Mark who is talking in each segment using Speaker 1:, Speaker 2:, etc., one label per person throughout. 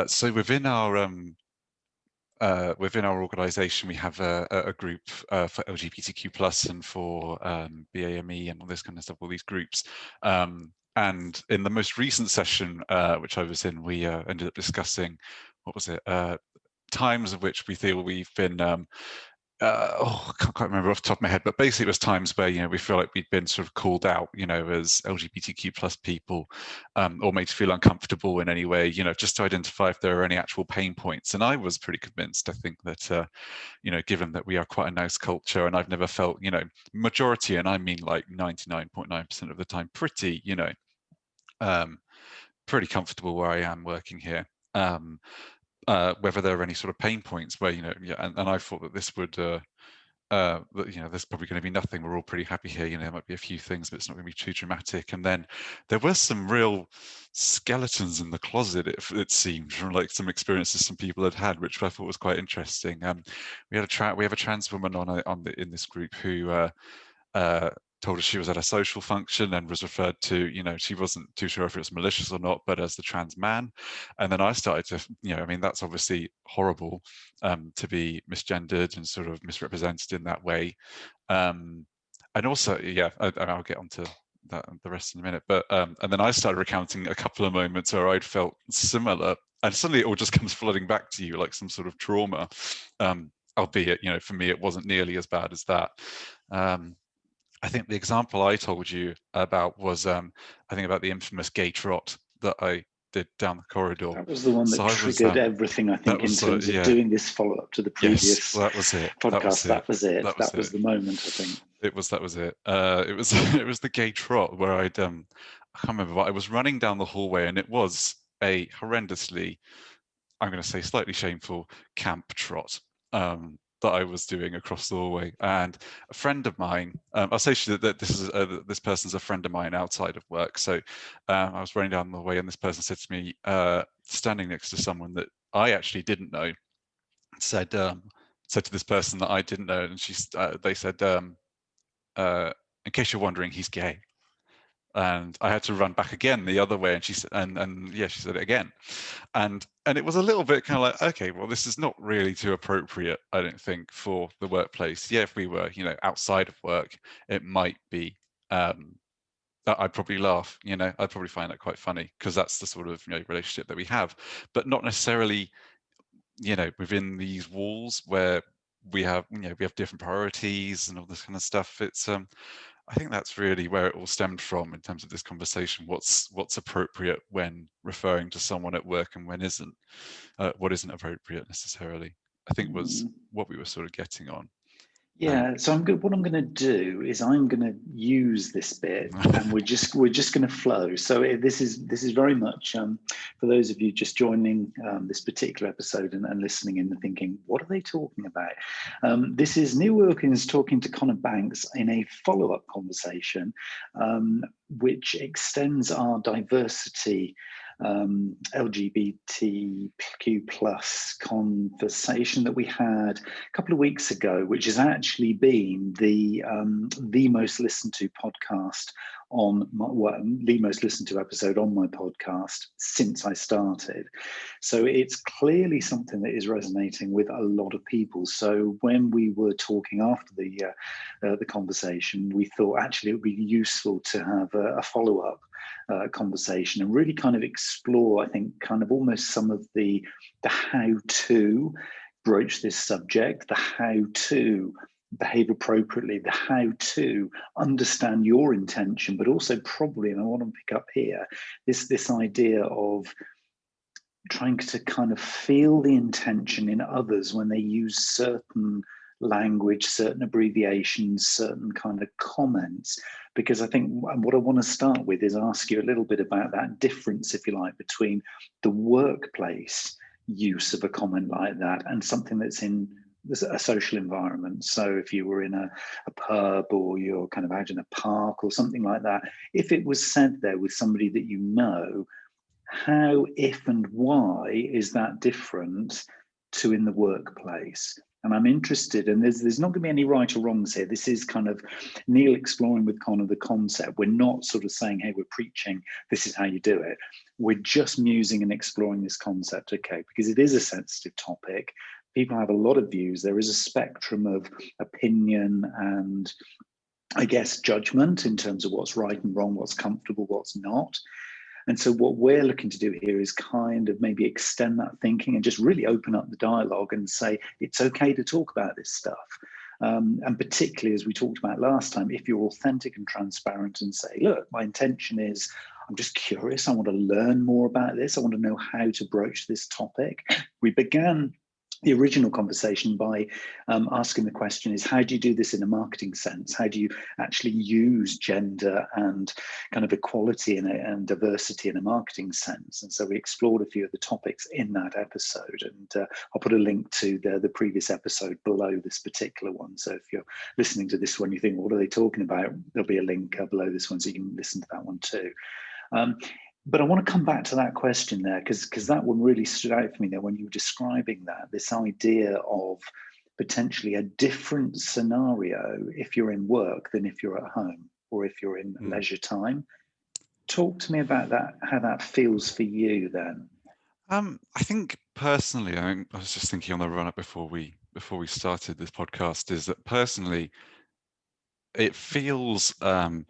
Speaker 1: So within our organisation, we have a group for LGBTQ plus and for BAME and all this kind of stuff, all these groups. And in the most recent session, which I was in, we ended up discussing, what was it, times of which we feel we've been I can't quite remember off the top of my head, but basically it was times where, we feel like we'd been sort of called out, as LGBTQ plus people, or made to feel uncomfortable in any way, just to identify if there are any actual pain points. And I was pretty convinced, I think that, given that we are quite a nice culture, and I've never felt, majority, and I mean like 99.9% of the time, um, pretty comfortable where I am working here. Whether there are any sort of pain points where, and I thought that this would, that, there's probably going to be nothing. We're all pretty happy here. There might be a few things, but it's not going to be too dramatic. And then there were some real skeletons in the closet, it seemed, from like some experiences some people had had, which I thought was quite interesting. We have a trans woman in this group who told us she was at a social function and was referred to, she wasn't too sure if it was malicious or not, but as the trans man. And then I started to, I mean, that's obviously horrible, to be misgendered and sort of misrepresented in that way. And also, yeah, I'll get onto that the rest in a minute. But and then I started recounting a couple of moments where I'd felt similar, and suddenly it all just comes flooding back to you like some sort of trauma. Albeit, for me, it wasn't nearly as bad as that. I think the example I told you about was, I think about the infamous gay trot that I did down the corridor.
Speaker 2: That was the one that
Speaker 1: So I was,
Speaker 2: triggered everything, I think, in terms of doing this follow-up to the previous
Speaker 1: that was it.
Speaker 2: podcast. That was it. That was the moment, I think.
Speaker 1: That was it. It was it was the gay trot where I can't remember, but I was running down the hallway, and it was a horrendously, I'm going to say slightly shameful, camp trot. That I was doing across the hallway, and a friend of mine, I'll say that this person's a friend of mine outside of work. So I was running down the way, and this person said to me, standing next to someone that I actually didn't know, said to this person that I didn't know, and they said, in case you're wondering, he's gay. And I had to run back again the other way, and she said, and yeah, she said it again, and it was a little bit kind of like, okay, well, this is not really too appropriate, I don't think, for the workplace. Yeah, if we were, outside of work, it might be. I'd probably laugh, I'd probably find that quite funny, because that's the sort of relationship that we have, but not necessarily, within these walls where we have different priorities and all this kind of stuff. It's I think that's really where it all stemmed from in terms of this conversation. What's appropriate when referring to someone at work, and when isn't, what isn't appropriate necessarily, I think, was what we were sort of getting on.
Speaker 2: Yeah, so what I'm going to do is I'm going to use this bit, and we're just going to flow. So this is very much for those of you just joining this particular episode and listening in and thinking, what are they talking about? This is Neil Wilkins talking to Connor Banks in a follow-up conversation, which extends our diversity LGBTQ plus conversation that we had a couple of weeks ago, which has actually been the most listened to podcast the most listened to episode on my podcast since I started. So it's clearly something that is resonating with a lot of people. So when we were talking after the conversation, we thought actually it would be useful to have a follow-up conversation and really kind of explore, I think, kind of almost some of the how to broach this subject, the how to behave appropriately, the how to understand your intention, but also probably, and I want to pick up here, this idea of trying to kind of feel the intention in others when they use certain language, certain abbreviations, certain kind of comments. Because I think what I want to start with is ask you a little bit about that difference, if you like, between the workplace use of a comment like that and something that's in a social environment. So if you were in a pub, or you're kind of out in a park or something like that, if it was said there with somebody that you know, how, if, and why is that different to in the workplace? And I'm interested, and there's not going to be any right or wrongs here. This is kind of Neil exploring with kind of the concept. We're not sort of saying, hey, we're preaching, this is how you do it. We're just musing and exploring this concept, okay, because it is a sensitive topic. People have a lot of views. There is a spectrum of opinion and, I guess, judgment in terms of what's right and wrong, what's comfortable, what's not. And so what we're looking to do here is kind of maybe extend that thinking and just really open up the dialogue and say, it's okay to talk about this stuff. And particularly, as we talked about last time, if you're authentic and transparent and say, look, my intention is, I'm just curious, I want to learn more about this, I want to know how to broach this topic. We began the original conversation by asking the question is, how do you do this in a marketing sense? How do you actually use gender and kind of equality and diversity in a marketing sense? And so we explored a few of the topics in that episode, and I'll put a link to the previous episode below this particular one. So if you're listening to this one, you think, what are they talking about? There'll be a link below this one so you can listen to that one too. But I want to come back to that question there, because that one really stood out for me there when you were describing that, this idea of potentially a different scenario if you're in work than if you're at home or if you're in leisure time. Talk to me about that, how that feels for you then.
Speaker 1: I think personally, I was just thinking on the run up before we started this podcast, is that personally, it feels when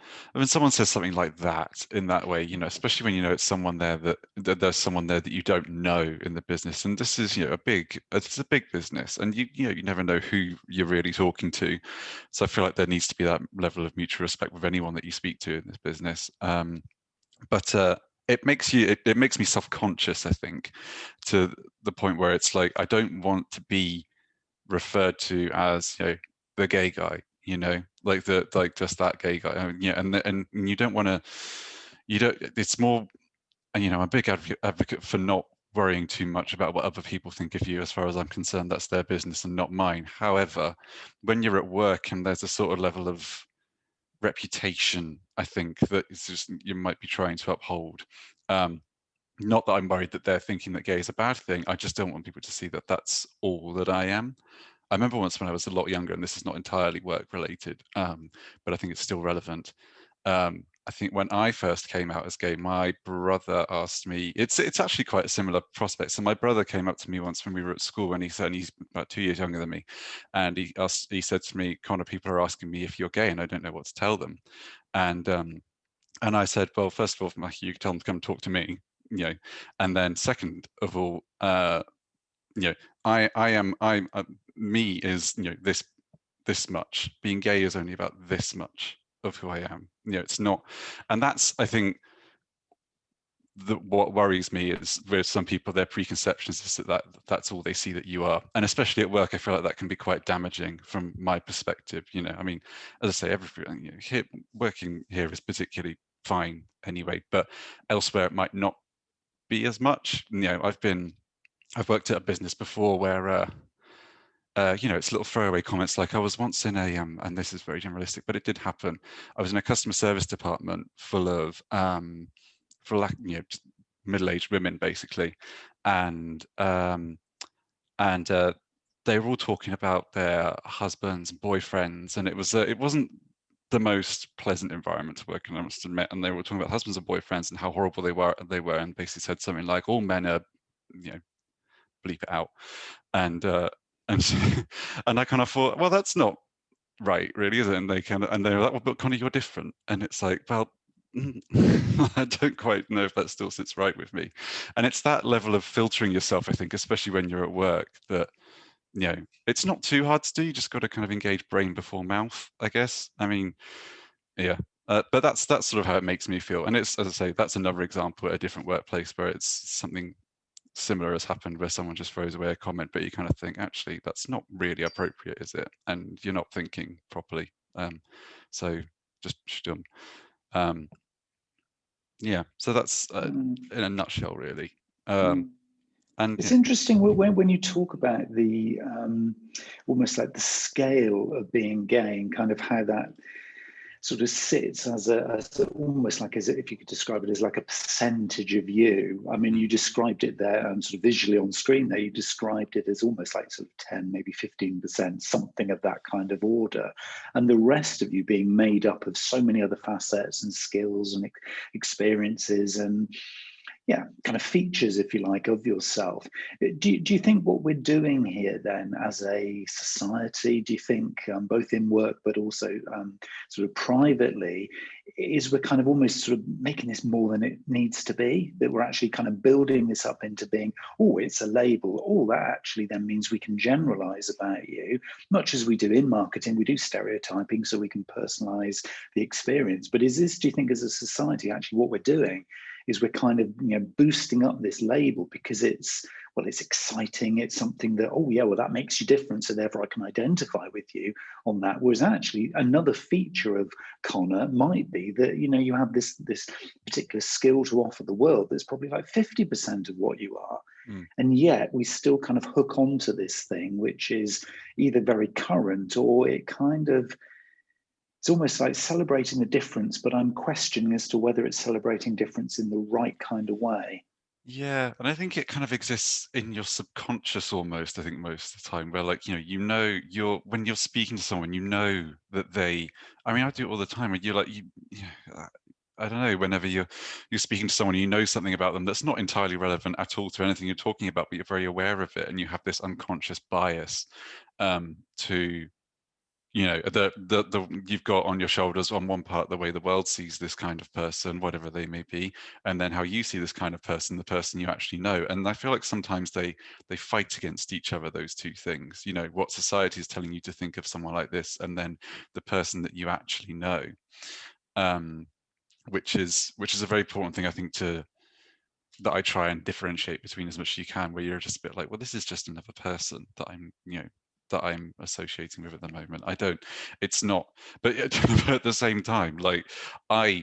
Speaker 1: someone says something like that in that way, you know, especially when you know it's someone there that there's someone there that you don't know in the business, and this is, you know, it's a big business, and you know, you never know who you're really talking to. So I feel like there needs to be that level of mutual respect with anyone that you speak to in this business. But it makes me self-conscious, I think, to the point where it's like I don't want to be referred to as, you know, the gay guy, you know, like just that gay guy. I mean, yeah, and you don't want to, you don't. It's more, you know, I'm a big advocate for not worrying too much about what other people think of you. As far as I'm concerned, that's their business and not mine. However, when you're at work and there's a sort of level of reputation, I think that it's just you might be trying to uphold. Not that I'm worried that they're thinking that gay is a bad thing. I just don't want people to see that that's all that I am. I remember once when I was a lot younger, and this is not entirely work related, but I think it's still relevant. I think when I first came out as gay, my brother asked me, it's actually quite a similar prospect. So my brother came up to me once when we were at school, and he said, and he's about 2 years younger than me, and he said to me, Connor, people are asking me if you're gay and I don't know what to tell them. And I said, well, first of all, Matthew, you can tell them to come talk to me, you know, and then second of all, you know, me is, you know, this much. Being gay is only about this much of who I am. You know, it's not, and that's, I think, what worries me is with some people, their preconceptions is that that's all they see that you are, and especially at work, I feel like that can be quite damaging from my perspective. You know, I mean, as I say, everything, you know, working here is particularly fine anyway, but elsewhere it might not be as much. You know, I've worked at a business before where you know, it's little throwaway comments like I was once in a and this is very generalistic, but it did happen. I was in a customer service department full of you know, middle-aged women basically, and they were all talking about their husbands and boyfriends, and it wasn't the most pleasant environment to work in, I must admit. And they were talking about husbands and boyfriends and how horrible they were, and basically said something like, all men are, you know, bleep it out. And and I kind of thought, well, that's not right, really, is it? And they were like, well, but Connie, you're different. And it's like, well, I don't quite know if that still sits right with me. And it's that level of filtering yourself, I think, especially when you're at work, that, you know, it's not too hard to do. You just got to kind of engage brain before mouth, I guess. I mean, yeah. But that's sort of how it makes me feel. And it's, as I say, that's another example at a different workplace where it's something similar has happened, where someone just throws away a comment, but you kind of think, actually, that's not really appropriate, is it? And you're not thinking properly. So just done. Yeah, so that's in a nutshell, really. And
Speaker 2: it's interesting when you talk about the almost like the scale of being gay and kind of how that sort of sits as almost like, as if you could describe it as like a percentage of you. I mean, you described it there, sort of visually on screen there, you described it as almost like sort of 10, maybe 15%, something of that kind of order. And the rest of you being made up of so many other facets and skills and experiences and, yeah, kind of features, if you like, of yourself. Do you think what we're doing here then as a society, do you think both in work but also sort of privately, is we're kind of almost sort of making this more than it needs to be, that we're actually kind of building this up into being, oh, it's a label, oh, that actually then means we can generalize about you, much as we do in marketing, we do stereotyping so we can personalize the experience. But is this, do you think, as a society, actually what we're doing is we're kind of, you know, boosting up this label because it's, well, it's exciting. It's something that, oh yeah, well, that makes you different. So therefore I can identify with you on that. Whereas actually another feature of Connor might be that, you know, you have this particular skill to offer the world that's probably like 50% of what you are. And yet we still kind of hook onto this thing, which is either very current or it kind of, it's almost like celebrating the difference, but I'm questioning as to whether it's celebrating difference in the right kind of way.
Speaker 1: Yeah, and I think it kind of exists in your subconscious almost, I think most of the time, where like, you know, you're when you're speaking to someone, you know that they, I mean, I do it all the time, and you're like, I don't know, whenever you're speaking to someone, you know something about them that's not entirely relevant at all to anything you're talking about, but you're very aware of it, and you have this unconscious bias to, you know, the you've got on your shoulders on one part the way the world sees this kind of person, whatever they may be, and then how you see this kind of person, the person you actually know. And I feel like sometimes they fight against each other, those two things, you know, what society is telling you to think of someone like this, and then the person that you actually know, which is a very important thing, I think, that I try and differentiate between as much as you can, where you're just a bit like, well, this is just another person that I'm, you know, that I'm associating with at the moment. It's not, but at the same time, like I'm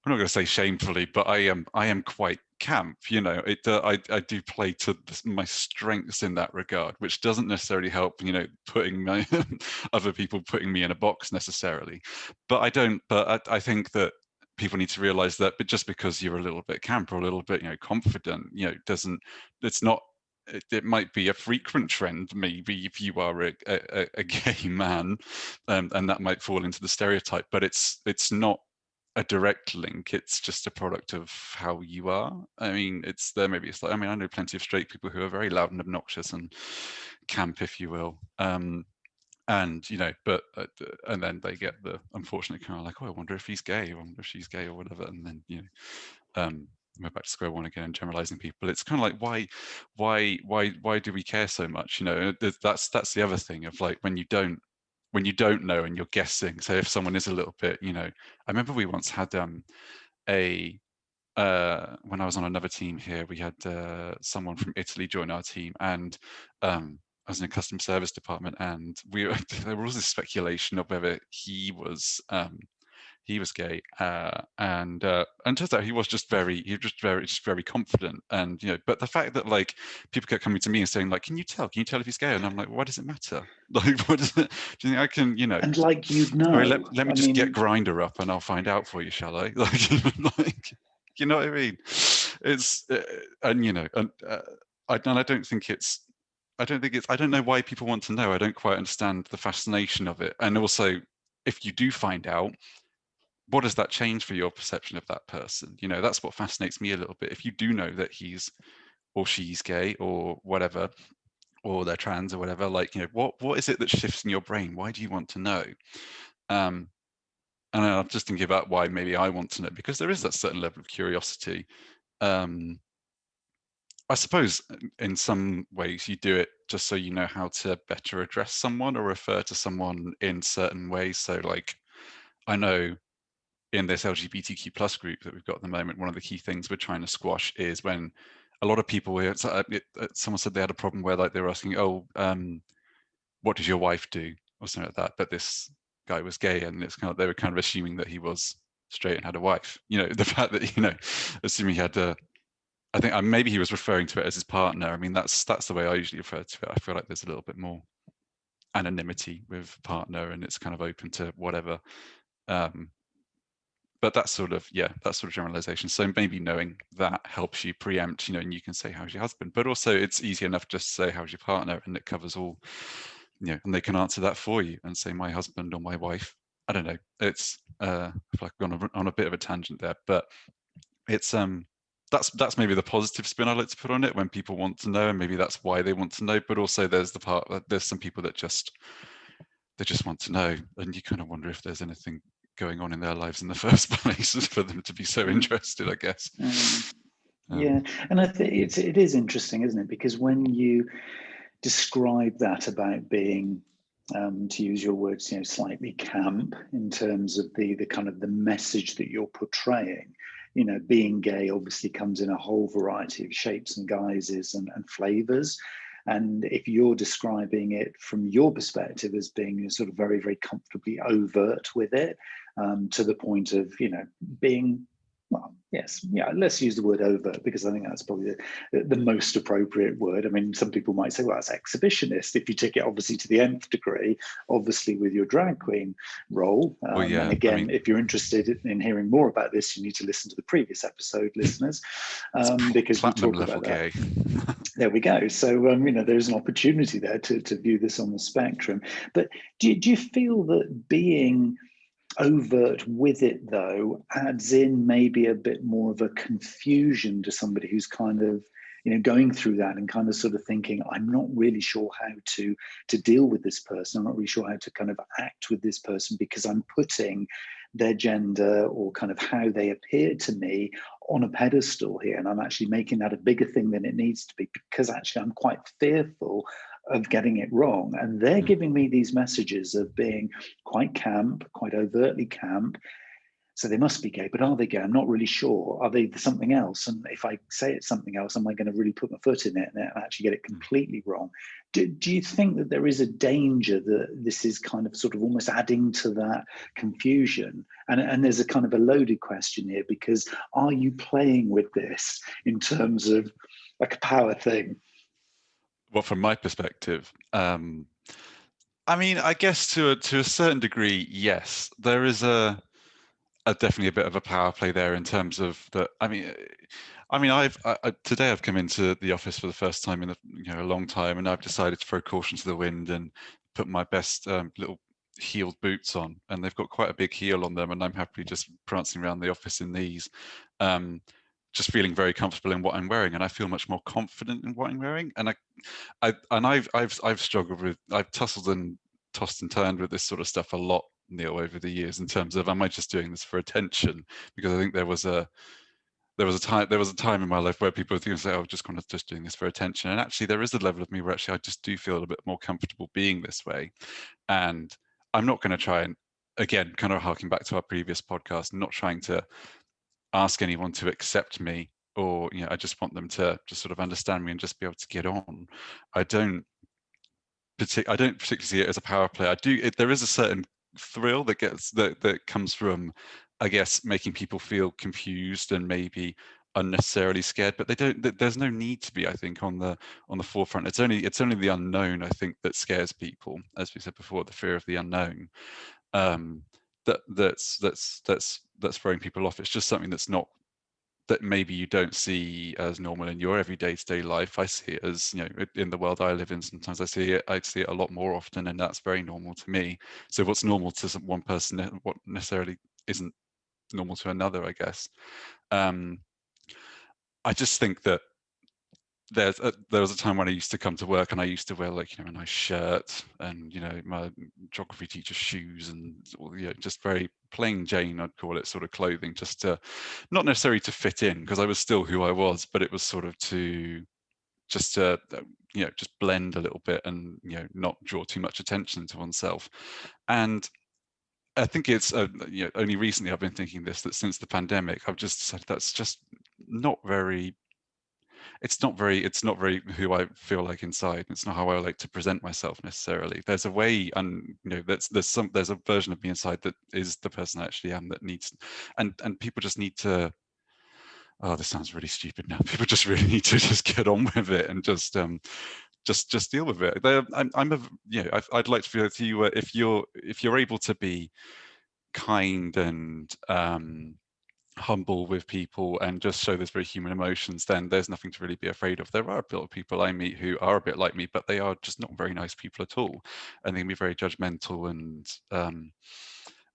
Speaker 1: not going to say shamefully, but I am quite camp, you know. I do play to my strengths in that regard, which doesn't necessarily help, you know, putting my other people putting me in a box necessarily. But I think that people need to realize that, but just because you're a little bit camp or a little bit, you know, confident, you know, it's not, it might be a frequent trend, maybe, if you are a gay man, and that might fall into the stereotype, but it's not a direct link. It's just a product of how you are. I mean, maybe it's like, I mean, I know plenty of straight people who are very loud and obnoxious and camp, if you will. And, you know, but and then they get the unfortunate kind of like, oh, I wonder if he's gay, I wonder if she's gay or whatever. And then, you know, we're back to square one again, generalizing people. It's kind of like, why do we care so much? You know, that's the other thing of like, when you don't know and you're guessing. So if someone is a little bit, you know, I remember we once had when I was on another team here, we had someone from Italy join our team, and I was in a customer service department, and there was this speculation of whether he was gay, and turns out he was just very confident, and, you know, but the fact that like people kept coming to me and saying like, can you tell if he's gay? And I'm like, why does it matter? Like, what does it, do you think I can, you know?
Speaker 2: And like, you'd know,
Speaker 1: Sorry, let me
Speaker 2: I
Speaker 1: just get
Speaker 2: mean,
Speaker 1: Grinder up and I'll find out for you, shall I? Like, you know what I mean? It's and, you know, and I don't think it's. I don't know why people want to know. I don't quite understand the fascination of it. And also, if you do find out, what does that change for your perception of that person? You know, that's what fascinates me a little bit. If you do know that he's or she's gay or whatever, or they're trans or whatever, like, you know, what is it that shifts in your brain? Why do you want to know? And I'm just thinking about why maybe I want to know, because there is that certain level of curiosity. I suppose in some ways you do it just so you know how to better address someone or refer to someone in certain ways. So like, I know in this LGBTQ plus group that we've got at the moment, one of the key things we're trying to squash is when a lot of people, someone said they had a problem where like they were asking, oh, what does your wife do? Or something like that. But this guy was gay, and it's kind of, they were kind of assuming that he was straight and had a wife. You know, the fact that, you know, assuming he had I think maybe he was referring to it as his partner. I mean, that's the way I usually refer to it. I feel like there's a little bit more anonymity with partner, and it's kind of open to whatever. But that's sort of generalization. So maybe knowing that helps you preempt, and you can say, how's your husband? But also it's easy enough just to say, how's your partner? And it covers all, and they can answer that for you and say, my husband or my wife. I don't know. It's I feel like I've gone on a bit of a tangent there, but it's that's maybe the positive spin I like to put on it when people want to know, and maybe that's why they want to know. But also there's the part that there's some people that just want to know, and you kind of wonder if there's anything going on in their lives in the first place for them to be so interested, I guess.
Speaker 2: Yeah, and I think it is interesting, isn't it? Because when you describe that about being, to use your words, slightly camp in terms of the kind of the message that you're portraying. Being gay obviously comes in a whole variety of shapes and guises and flavors. And if you're describing it from your perspective as being sort of very, very comfortably overt with it, to the point of, being, well, yes, yeah, let's use the word overt because I think that's probably the most appropriate word. I mean, some people might say, well, that's exhibitionist if you take it obviously to the nth degree, obviously with your drag queen role.
Speaker 1: Well, yeah,
Speaker 2: and again, if you're interested in hearing more about this, you need to listen to the previous episode, listeners, because we talk about that. There we go. So, there's an opportunity there to view this on the spectrum. But do you feel that being overt with it, though, adds in maybe a bit more of a confusion to somebody who's kind of, going through that and kind of sort of thinking, I'm not really sure how to deal with this person. I'm not really sure how to kind of act with this person because I'm putting their gender or kind of how they appear to me on a pedestal here. And I'm actually making that a bigger thing than it needs to be because actually I'm quite fearful of getting it wrong. And they're giving me these messages of being quite camp, quite overtly camp. So they must be gay, but are they gay? I'm not really sure. Are they something else? And if I say it's something else, am I going to really put my foot in it and actually get it completely wrong? Do you think that there is a danger that this is kind of sort of almost adding to that confusion? And there's a kind of a loaded question here because are you playing with this in terms of like a power thing?
Speaker 1: Well, from my perspective, I mean, I guess to a certain degree, yes, there is a definitely a bit of a power play there in terms of that. I mean, today I've come into the office for the first time in a long time, and I've decided to throw caution to the wind and put my best little heeled boots on, and they've got quite a big heel on them, and I'm happily just prancing around the office in these. Just feeling very comfortable in what I'm wearing, and I feel much more confident in what I'm wearing. And I've struggled with, I've tussled and tossed and turned with this sort of stuff a lot, Neil, over the years in terms of, am I just doing this for attention? Because I think there was a time in my life where people would say, "Oh, just doing this for attention." And actually, there is a level of me where actually I just do feel a bit more comfortable being this way, and I'm not going to try and, again, kind of harking back to our previous podcast, not trying to ask anyone to accept me, or I just want them to just sort of understand me and just be able to get on. I don't particularly see it as a power play. There is a certain thrill that comes from, I guess, making people feel confused and maybe unnecessarily scared, but there's no need to be, I think, on the forefront. It's only the unknown, I think, that scares people, as we said before, the fear of the unknown. That's throwing people off. It's just something that maybe you don't see as normal in your everyday to-day life. I see it as, in the world I live in, sometimes I see it a lot more often, and that's very normal to me. So what's normal to one person, what necessarily isn't normal to another, I guess. I just think that there was a time when I used to come to work and I used to wear a nice shirt and my geography teacher's shoes and just very plain Jane, I'd call it, sort of clothing, just to not necessarily to fit in because I was still who I was, but it was sort of to just blend a little bit and not draw too much attention to oneself. And I think it's only recently I've been thinking that since the pandemic I've just decided that's just not very. It's not very who I feel like inside. It's not how I like to present myself necessarily. There's a way, and there's a version of me inside that is the person I actually am, that needs, and people just need to. Oh, this sounds really stupid now. People just really need to just get on with it and just deal with it. I'd like to feel that if you're able to be kind and humble with people and just show those very human emotions, then there's nothing to really be afraid of. There are a lot of people I meet who are a bit like me, but they are just not very nice people at all, and they can be very judgmental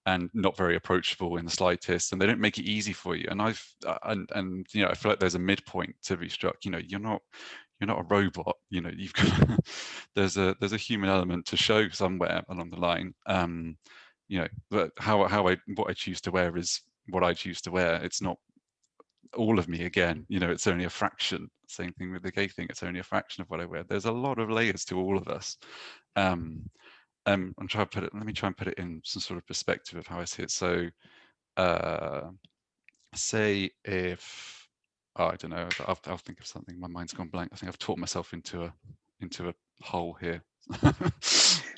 Speaker 1: and not very approachable in the slightest, and they don't make it easy for you. And and you know, I feel like there's a midpoint to be struck. You know, you're not a robot. You know, you've got there's a human element to show somewhere along the line. You know, but what I choose to wear is what I choose to wear. It's not all of me again. You know, it's only a fraction. Same thing with the gay thing. It's only a fraction of what I wear. There's a lot of layers to all of us. Um, I'm trying to put it. Let me try and put it in some sort of perspective of how I see it. So, uh, say if I don't know. I'll think of something. My mind's gone blank. I think I've talked myself into a hole here.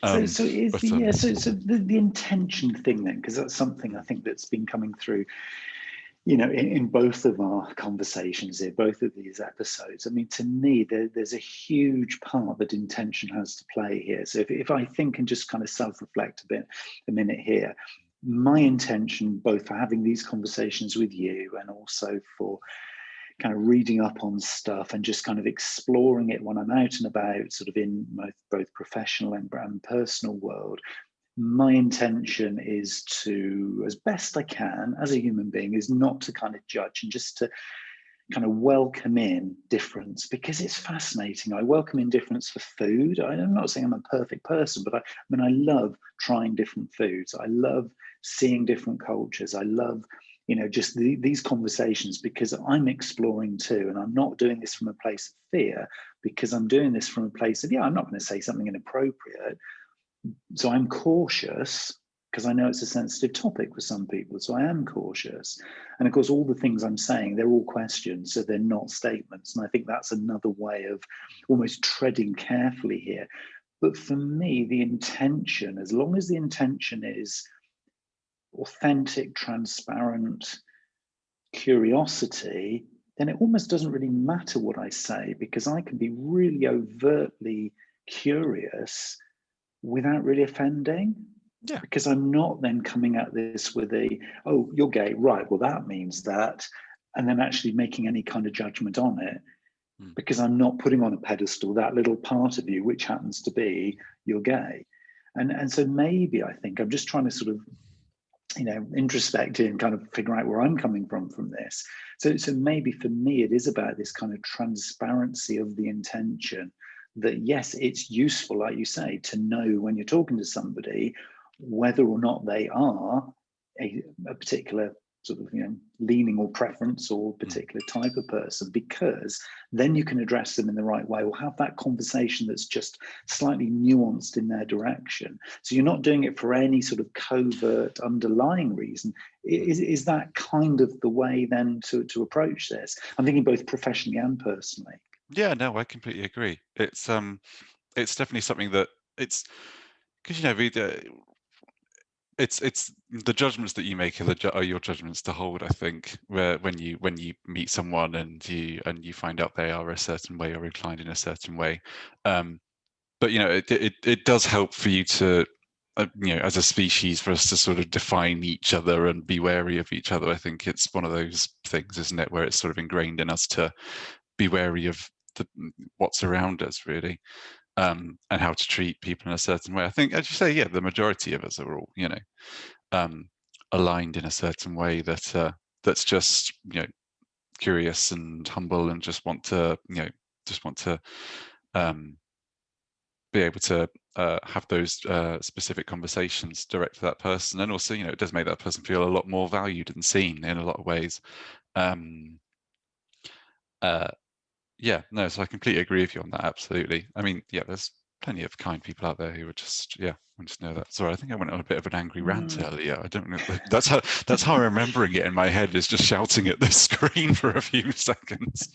Speaker 2: So is
Speaker 1: But
Speaker 2: the yeah, so the intention thing then, because that's something I think that's been coming through, you know, in both of our conversations here, both of these episodes. I mean, to me, there's a huge part that intention has to play here. So if I think and just kind of self-reflect a minute here, my intention, both for having these conversations with you and also for kind of reading up on stuff and just kind of exploring it when I'm out and about, sort of in both professional and personal world. My intention is to, as best I can as a human being, is not to kind of judge and just to kind of welcome in difference, because it's fascinating. I welcome in difference for food. I'm not saying I'm a perfect person, but I mean, I love trying different foods. I love seeing different cultures. I love, you know, just these conversations, because I'm exploring too. And I'm not doing this from a place of fear, because I'm doing this from a place of, yeah, I'm not going to say something inappropriate. So I'm cautious because I know it's a sensitive topic for some people. So I am cautious. And of course, all the things I'm saying, they're all questions, so they're not statements. And I think that's another way of almost treading carefully here. But for me, the intention, as long as the intention is authentic, transparent curiosity, then it almost doesn't really matter what I say, because I can be really overtly curious without really offending.
Speaker 1: yeah,
Speaker 2: Because I'm not then coming at this with oh, you're gay, right, well, that means that, and then actually making any kind of judgment on it, because I'm not putting on a pedestal that little part of you, which happens to be you're gay. And so maybe I think I'm just trying to sort of, you know, introspect and kind of figure out where I'm coming from this. So maybe for me, it is about this kind of transparency of the intention, that yes, it's useful, like you say, to know when you're talking to somebody whether or not they are a particular sort of, you know, leaning or preference or particular type of person, because then you can address them in the right way, or have that conversation that's just slightly nuanced in their direction. So you're not doing it for any sort of covert underlying reason. Is that kind of the way then to approach this? I'm thinking both professionally and personally.
Speaker 1: Yeah, no, I completely agree. It's definitely something that it's because, you know, it's the judgments that you make are your judgments to hold. I think where when you meet someone and you find out they are a certain way or inclined in a certain way, but you know, it does help for you to you know, as a species, for us to sort of define each other and be wary of each other. I think it's one of those things, isn't it, where it's sort of ingrained in us to be wary of what's around us, really, and how to treat people in a certain way. I think, as you say, yeah, the majority of us are all, you know, aligned in a certain way that's just, you know, curious and humble and just want to, you know, just want to be able to have those specific conversations direct to that person. And also, you know, it does make that person feel a lot more valued and seen in a lot of ways. Um, Yeah, no, so I completely agree with you on that. Absolutely. I mean, yeah, there's plenty of kind people out there who would just, yeah, I just know that. Sorry, I think I went on a bit of an angry rant earlier. I don't know. That's how I'm remembering it in my head, is just shouting at the screen for a few seconds.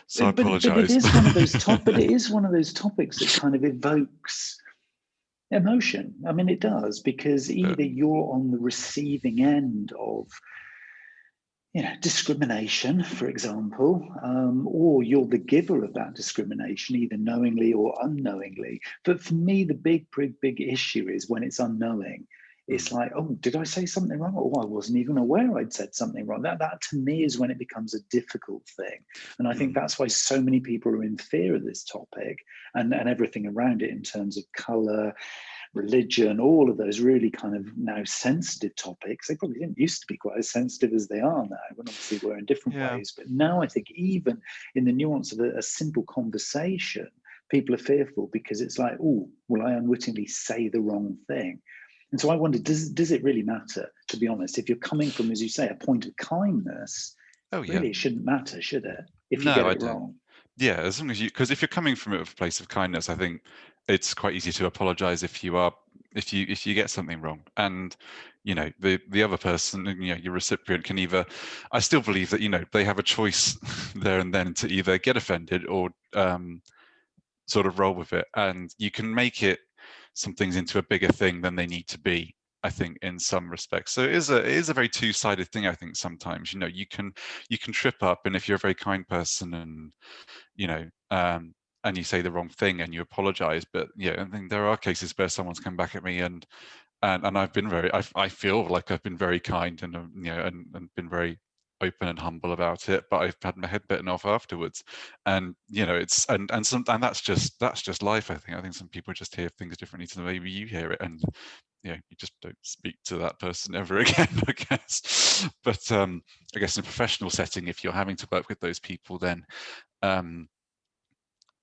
Speaker 1: So I
Speaker 2: But it
Speaker 1: apologize.
Speaker 2: is one of those but it is one of those topics that kind of evokes emotion. I mean, it does, because
Speaker 1: Yeah.
Speaker 2: either you're on the receiving end of, you know, discrimination, for example, or you're the giver of that discrimination, either knowingly or unknowingly. But for me, the big issue is when it's unknowing. it's like, oh, did I say something wrong? Oh, I wasn't even aware I'd said something wrong. That to me is when it becomes a difficult thing. And I think that's why so many people are in fear of this topic and everything around it in terms of color, religion, all of those really kind of now sensitive topics. They probably didn't used to be quite as sensitive as they are now, and obviously we're in different
Speaker 1: Yeah.
Speaker 2: ways. But now I think even in the nuance of a simple conversation, people are fearful because it's like, oh, will I unwittingly say the wrong thing? And so I wonder, does it really matter, to be honest? If you're coming from, as you say, a point of kindness,
Speaker 1: Oh yeah.
Speaker 2: really it shouldn't matter, should it? If you
Speaker 1: No,
Speaker 2: get
Speaker 1: I
Speaker 2: it
Speaker 1: don't.
Speaker 2: wrong.
Speaker 1: Yeah, as long as you, because if you're coming from a place of kindness, I think it's quite easy to apologize if you get something wrong, and the other person, your recipient can either. I still believe that they have a choice there and then to either get offended or sort of roll with it, and you can make some things into a bigger thing than they need to be. I think in some respects, so it is a very two-sided thing. I think sometimes you can trip up, and if you're a very kind person and you know, and you say the wrong thing and you apologize. But yeah, I think there are cases where someone's come back at me and I've been I feel like I've been very kind and and been very open and humble about it, but I've had my head bitten off afterwards. And it's and that's just life. I think some people just hear things differently to the way you hear it, and you just don't speak to that person ever again, I guess. But I guess in a professional setting, if you're having to work with those people, then um,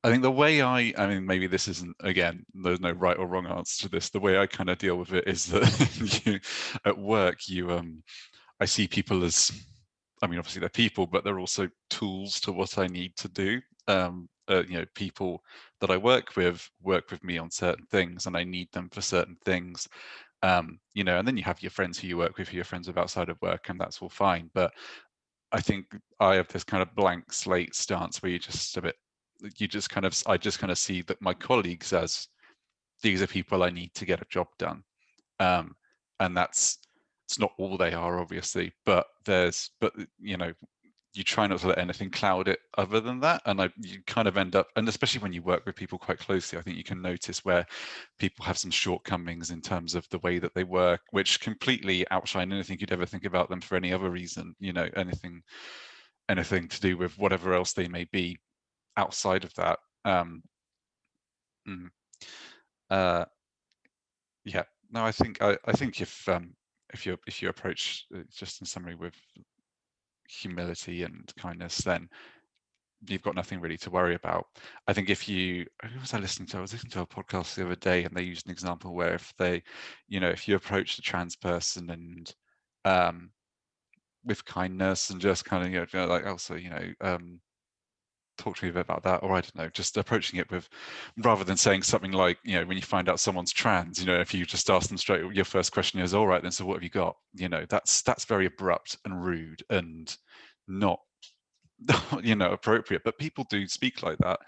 Speaker 1: I think the way I mean, maybe this isn't, again, there's no right or wrong answer to this. The way I kind of deal with it is that at work, I see people as, I mean, obviously they're people, but they're also tools to what I need to do. People that I work with me on certain things, and I need them for certain things. And then you have your friends who you work with, who you're friends with outside of work, and that's all fine. But I think I have this kind of blank slate stance where I just kind of see that my colleagues as these are people I need to get a job done. And it's not all they are, obviously, but you try not to let anything cloud it other than that. And you kind of end up, and especially when you work with people quite closely, I think you can notice where people have some shortcomings in terms of the way that they work, which completely outshine anything you'd ever think about them for any other reason, anything to do with whatever else they may be outside of that. Mm, uh, yeah, no, I think if you approach just in summary with humility and kindness, then you've got nothing really to worry about. I think who was I listening to? I was listening to a podcast the other day, and they used an example where if you approach the trans person and um, with kindness and just kind of like also talk to me a bit about that, or I don't know, just approaching it with, rather than saying something like, when you find out someone's trans, if you just ask them straight, your first question is, all right, then, so what have you got? That's very abrupt and rude and not, appropriate. But people do speak like that,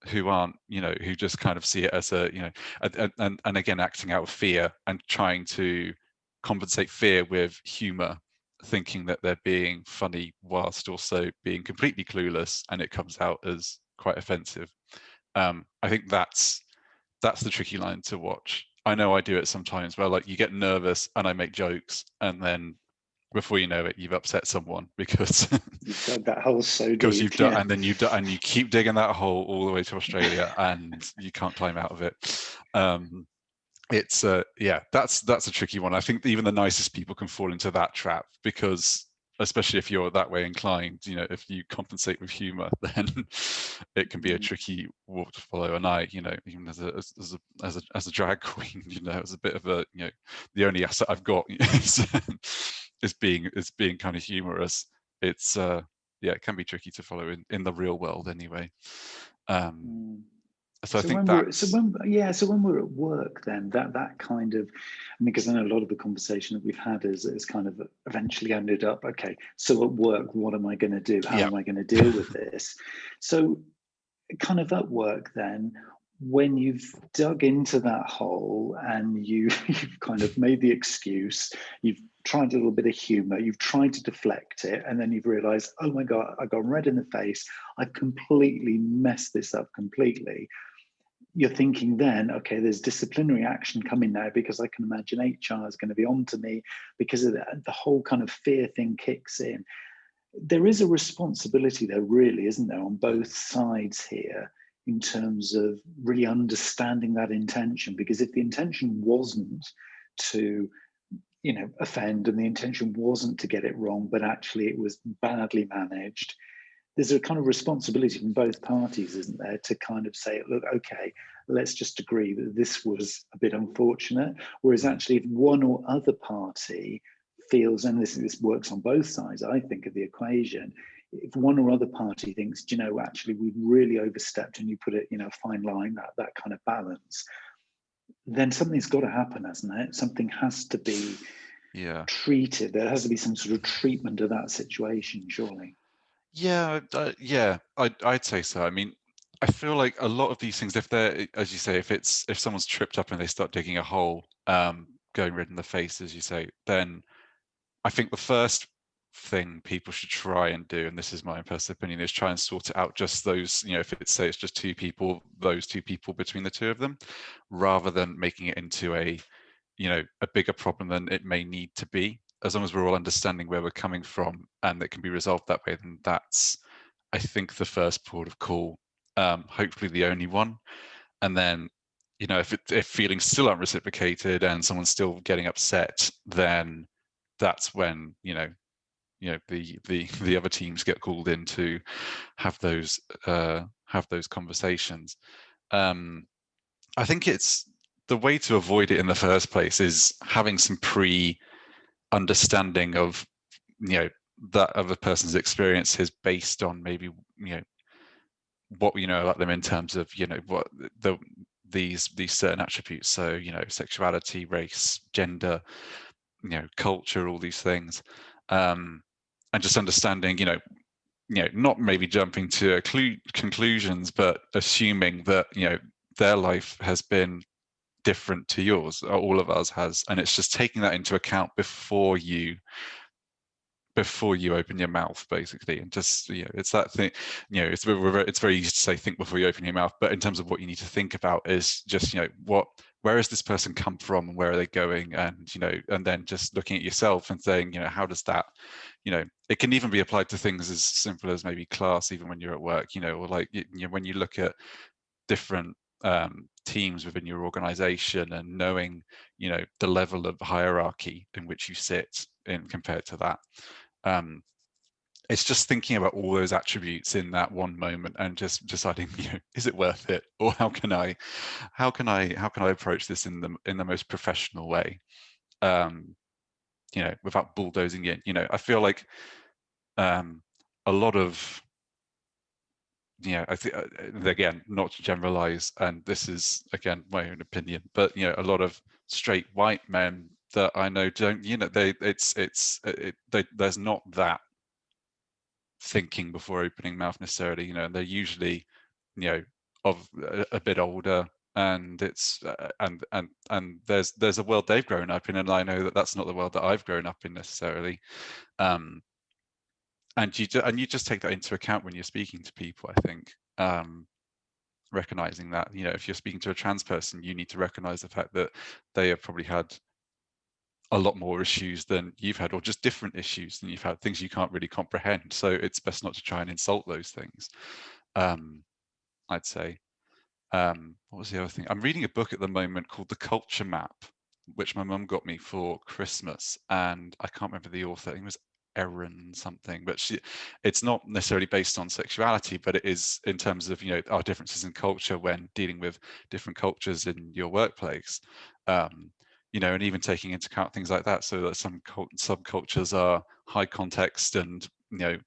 Speaker 1: who aren't, who just kind of see it as and again, acting out of fear and trying to compensate fear with humor, thinking that they're being funny whilst also being completely clueless, and it comes out as quite offensive. I think that's the tricky line to watch. I know I do it sometimes where like you get nervous and I make jokes, and then before you know it, you've upset someone because
Speaker 2: You've dug that hole so
Speaker 1: because
Speaker 2: deep.
Speaker 1: you've done,
Speaker 2: Yeah.
Speaker 1: and then and you keep digging that hole all the way to Australia, and you can't climb out of it. It's that's a tricky one. I think even the nicest people can fall into that trap, because especially if you're that way inclined, if you compensate with humor, then it can be a tricky walk to follow. And even as a drag queen, it's a bit of a, the only asset I've got is being kind of humorous. It's it can be tricky to follow in the real world anyway. So I
Speaker 2: So
Speaker 1: think
Speaker 2: when we're so
Speaker 1: that's
Speaker 2: when yeah so when we're at work, then that kind of, I mean, because I know a lot of the conversation that we've had is kind of eventually ended up, okay, so at work, what am I going to do? How
Speaker 1: yeah.
Speaker 2: am I going to deal with this? So kind of at work then, when you've dug into that hole and you've kind of made the excuse, you've tried a little bit of humor, you've tried to deflect it, and then you've realized, oh my God, I got red in the face, I've completely messed this up completely. you're thinking then, okay, there's disciplinary action coming now because I can imagine HR is going to be on to me because of the whole kind of fear thing kicks in. There is a responsibility there, really, isn't there, on both sides here in terms of really understanding that intention? Because if the intention wasn't to, offend, and the intention wasn't to get it wrong, but actually it was badly managed, there's a kind of responsibility from both parties, isn't there, to kind of say, look, okay, let's just agree that this was a bit unfortunate. Whereas actually, if one or other party feels, and this works on both sides, I think, of the equation, if one or other party thinks, actually we've really overstepped, and you put it, a fine line, that kind of balance, then something's got to happen, hasn't it? Something has to be treated. There has to be some sort of treatment of that situation, surely.
Speaker 1: Yeah, I'd say so. I mean, I feel like a lot of these things, if they're, as you say, if someone's tripped up and they start digging a hole, going red in the face, as you say, then I think the first thing people should try and do, and this is my personal opinion, is try and sort it out just those, if it's just two people, those two people between the two of them, rather than making it into a bigger problem than it may need to be. As long as we're all understanding where we're coming from and it can be resolved that way, then that's, I think, the first port of call, hopefully the only one. And then, if feelings still aren't reciprocated and someone's still getting upset, then that's when, the other teams get called in to have those conversations. I think it's the way to avoid it in the first place is having some understanding of that other person's experiences based on maybe what we know about them in terms of what these certain attributes, so sexuality, race, gender, culture, all these things, and just understanding not maybe jumping to conclusions, but assuming that their life has been different to yours, all of ours has, and it's just taking that into account before you open your mouth, basically. And just it's that thing, it's very easy to say think before you open your mouth, but in terms of what you need to think about is just where has this person come from and where are they going, and and then just looking at yourself and saying how does that, it can even be applied to things as simple as maybe class, even when you're at work, or like when you look at different teams within your organization and knowing the level of hierarchy in which you sit in compared to that. It's just thinking about all those attributes in that one moment and just deciding, is it worth it, or how can I approach this in the most professional way, without bulldozing in. I feel like a lot of I think, again, not to generalize, and this is again my own opinion, but a lot of straight white men that I know don't, there's not that thinking before opening mouth necessarily, and they're usually of a bit older, and it's and there's a world they've grown up in, and I know that that's not the world that I've grown up in necessarily. And you just take that into account when you're speaking to people, I think. Recognizing that if you're speaking to a trans person, you need to recognize the fact that they have probably had a lot more issues than you've had, or just different issues than you've had, things you can't really comprehend. So it's best not to try and insult those things, I'd say. What was the other thing? I'm reading a book at the moment called The Culture Map, which my mum got me for Christmas, and I can't remember the author. I think it was Erin something, but it's not necessarily based on sexuality, but it is in terms of our differences in culture when dealing with different cultures in your workplace, and even taking into account things like that, so that some subcultures are high context and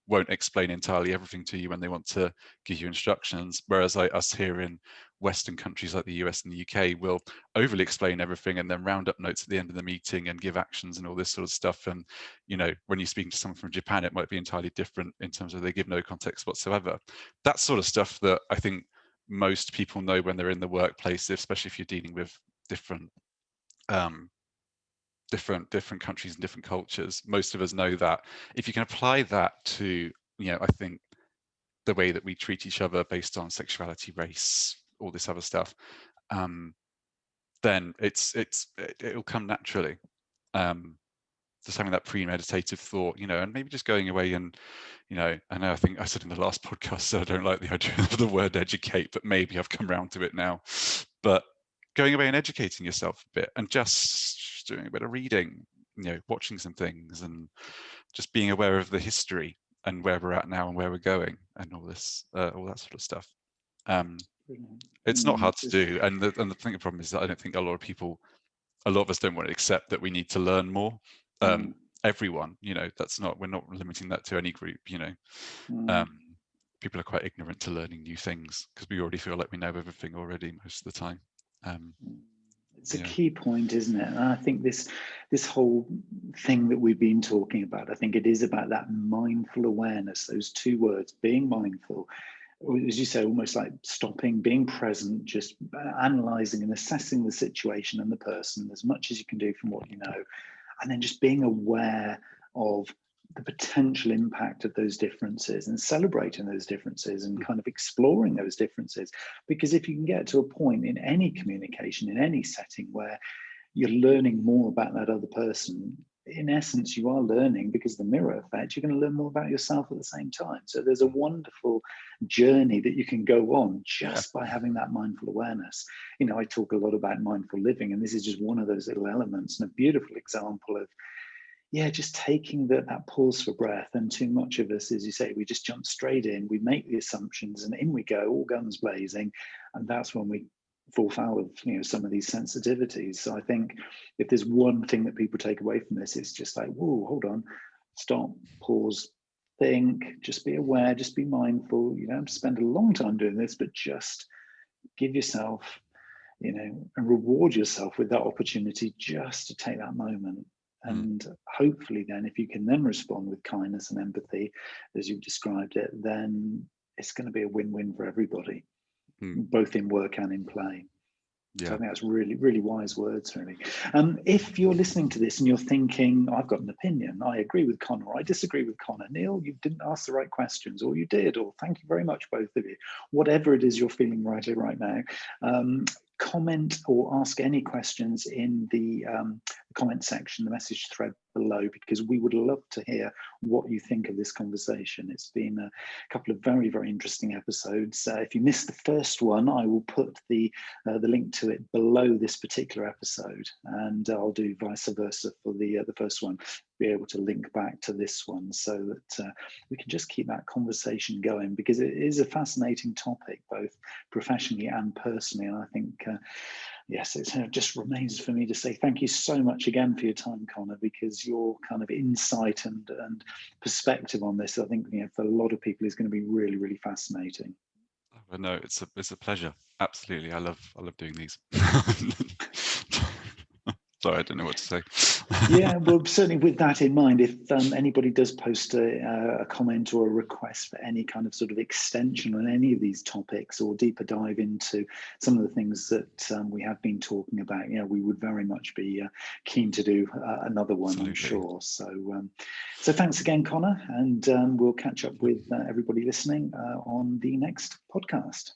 Speaker 1: won't explain entirely everything to you when they want to give you instructions, whereas us here in Western countries like the US and the UK will overly explain everything and then round up notes at the end of the meeting and give actions and all this sort of stuff. And when you're speaking to someone from Japan, it might be entirely different in terms of they give no context whatsoever. That sort of stuff that I think most people know when they're in the workplace, especially if you're dealing with different countries and different cultures. Most of us know that if you can apply that to I think the way that we treat each other based on sexuality, race, all this other stuff, then it'll come naturally. Just having that premeditative thought, and maybe just going away and, I think I said in the last podcast that I don't like the idea of the word educate, but maybe I've come around to it now. But going away and educating yourself a bit, and just doing a bit of reading, watching some things, and just being aware of the history and where we're at now and where we're going, and all this, all that sort of stuff. It's not hard to do, and the problem is that I don't think a lot of us don't want to accept that we need to learn more. Everyone, we're not limiting that to any group. People are quite ignorant to learning new things because we already feel like we know everything already most of the time.
Speaker 2: It's a key point, isn't it? And I think this whole thing that we've been talking about, I think it is about that mindful awareness, those two words, being mindful, as you say, almost like stopping, being present, just analysing and assessing the situation and the person as much as you can do from what you know, and then just being aware of the potential impact of those differences and celebrating those differences and kind of exploring those differences. Because if you can get to a point in any communication, in any setting where you're learning more about that other person, in essence, you are learning, because the mirror effect, you're going to learn more about yourself at the same time. So there's a wonderful journey that you can go on just by having that mindful awareness. I talk a lot about mindful living, and this is just one of those little elements and a beautiful example of, just taking that pause for breath. And too much of us, as you say, we just jump straight in, we make the assumptions, and in we go, all guns blazing. And that's when we fall foul of some of these sensitivities. So I think if there's one thing that people take away from this, it's just like, whoa, hold on, stop, pause, think, just be aware, just be mindful. You don't have to spend a long time doing this, but just give yourself, and reward yourself with that opportunity just to take that moment. And hopefully then, if you can then respond with kindness and empathy, as you've described it, then it's going to be a win-win for everybody, both in work and in play. So I think that's really, really wise words, really. If you're listening to this and you're thinking, I've got an opinion, I agree with Connor, or I disagree with Connor, Neil, you didn't ask the right questions, or you did, or thank you very much, both of you. Whatever it is you're feeling right now, comment or ask any questions in the comment section, the message thread below, because we would love to hear what you think of this conversation. It's been a couple of very, very interesting episodes. If you missed the first one, I will put the link to it below this particular episode, and I'll do vice versa for the first one, be able to link back to this one, so that we can just keep that conversation going, because it is a fascinating topic, both professionally and personally. And I think yes, it just remains for me to say thank you so much again for your time, Connor, because your kind of insight and perspective on this, I think, for a lot of people, is going to be really, really fascinating.
Speaker 1: Well, no, it's a pleasure. Absolutely, I love doing these. Sorry, I don't know what to say.
Speaker 2: Yeah, well, certainly with that in mind, if anybody does post a comment or a request for any kind of sort of extension on any of these topics, or deeper dive into some of the things that we have been talking about, we would very much be keen to do another one. Absolutely. I'm sure. So thanks again, Connor, and we'll catch up with everybody listening on the next podcast.